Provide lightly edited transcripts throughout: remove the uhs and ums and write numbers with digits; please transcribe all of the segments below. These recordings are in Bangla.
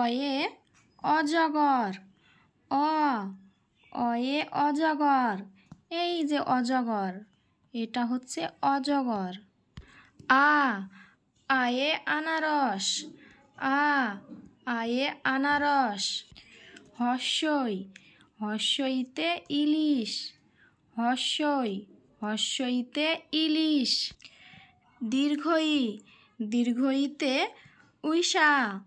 অয়ে অজগর, অয়ে অজগর, এই যে অজগর, এটা হচ্ছে অজগর। আয়ে আনারস, আয়ে আনারস। হর্ষইতে ইলিশ, হর্ষইতে ইলিশ। দীর্ঘইতে উষা,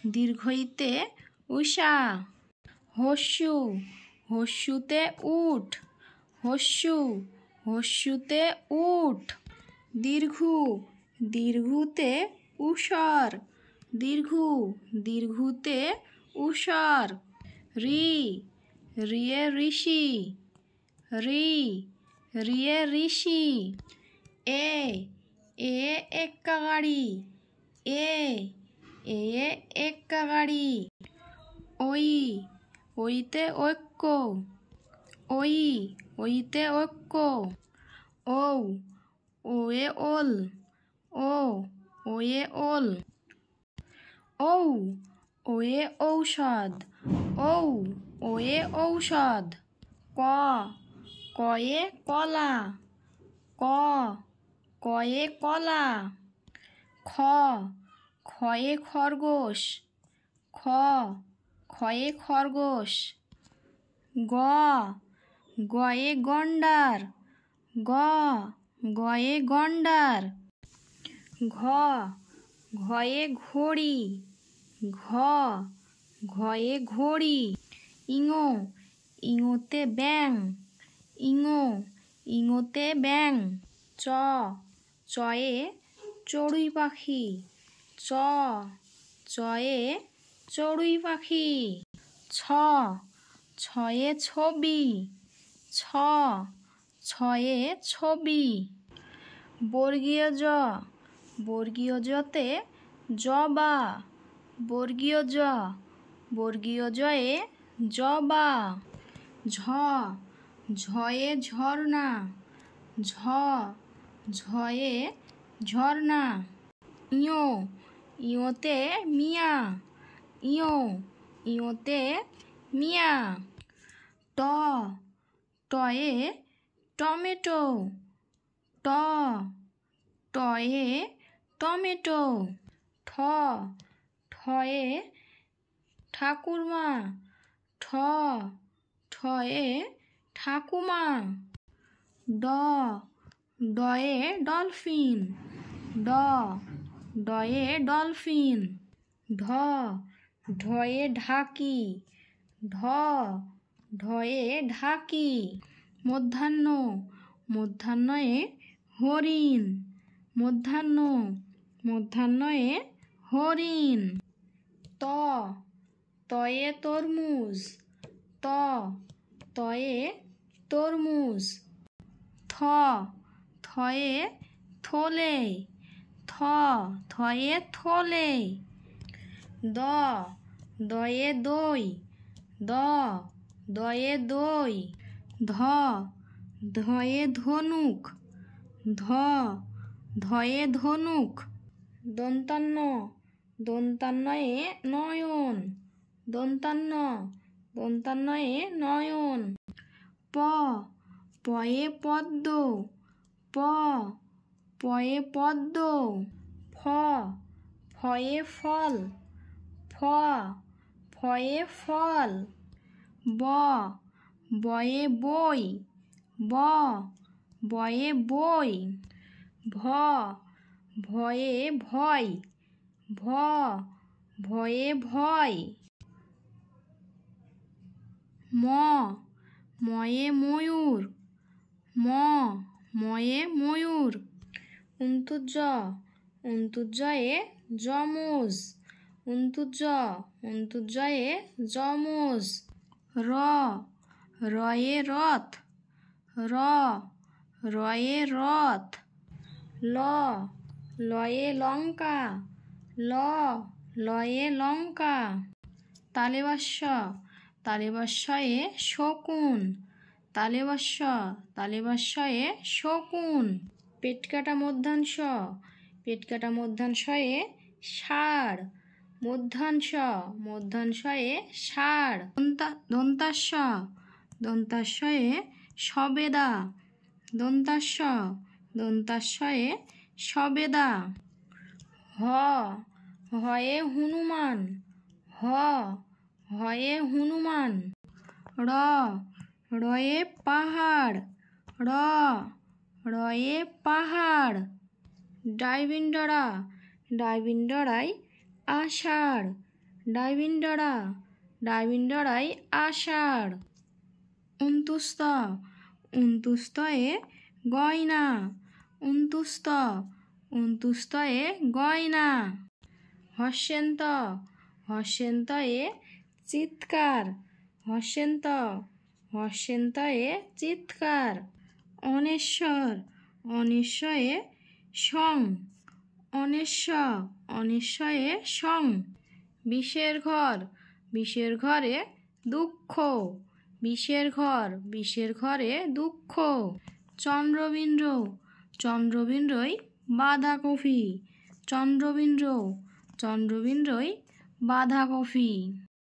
দীর্ঘইতে উষা। হর্ষুতে উট, হর্ষুতে উট। দীর্ঘুতে ঊষর, দীর্ঘুতে ঊষর। রিয়ে ঋষি, রিয়ে ঋষি। এক্কা গাড়ি, এক্কা গাড়ি। ওইতে ঐক্য, ওইতে ঐক্য। ওয়ে ওল, ওয়ে ওল। ওয়ে ঔষধ, ওয়ে ঔষধ। কয়ে কলা, কয়ে কলা। খয়ে খরগোশ, খয়ে খরগোশ। গয়ে গন্ডার, গয়ে গন্ডার। ঘয়ে ঘড়ি, ঘয়ে ঘড়ি। ইঙোতে ব্যাং, ইঙোতে ব্যাং। চয়ে চড়ুই পাখি, চয়ে চড়ুই পাখি। ছয়ে ছবি, ছয়ে ছবি। বর্গীয় জতে জবা, বর্গীয় জয়ে জবা। ঝয়ে ঝর্ণা, ঝয়ে ঝর্ণা। ইয়োতে মিয়া, ইয়োতে মিয়া। টয়ে টমেটো, টয়ে টমেটো। ঠয়ে ঠাকুরমা, ঠয়ে ঠাকুমা। ডয়ে ডলফিন, ডয়ে ডলফিন। ঢয়ে ঢাকি, ঢয়ে ঢাকি। মধ্যাহ্নয়ে হরিণ, মধ্যাহ্নয়ে হরিণ। তয়ে তরমুজ, তয়ে তরমুজ। থয়ে থলে, থয়ে থলে। দয়ে দই, দয়ে দই। ধয়ে ধনুক, ধয়ে ধনুক। দন্তান্নয়ে নয়ন, দন্তান্নয়ে নয়ন। পয়ে পদ্ম, পয়ে পদ্ম। ফয়ে ফল, ফয়ে ফল। বয়ে বই, বয়ে বই। ভয়ে ভয়, ভয়ে ভয়। ময়ে ময়ূর, ময়ে ময়ূর। অন্তুজয়ে যমজ, অন্তুজয়ে যমজ। রয়ে রথ, রয়ে রথ। লয়ে লঙ্কা, লয়ে লঙ্কা। তালেবাস্যয়ে শকুন, তালেবাস্যয়ে শকুন। পেটকাটা মধ্যাংশ, পেটকাটা মধ্যাংশয়ে ষাঁড়, মূর্ধন্য ষ মূর্ধন্যয়ে ষাঁড় দন্তাস্ব দন্তাস্বয়ে সবেদা দন্তাস্বয়ে সবেদা হয়ে হনুমান হয়ে হনুমান রয়ে পাহাড় রয়ে পাহাড় ডাইবিন্ডরায় আষাঢ় ডাইবিন্ডরায় আষাঢ় উন্তুস্তয়ে গয়না উন্তুস্তয়ে গয়না হস্যন্তয়ে চিৎকার হস্যন্তয়ে চিৎকার অনিশ্বয়ে সং অনিশ্বয়ে সং বিষের ঘরে দুঃখ বিষের ঘরে দুঃখ চন্দ্রবিন্দুই বাঁধাকপি চন্দ্রবিন্দুই বাঁধাকপি।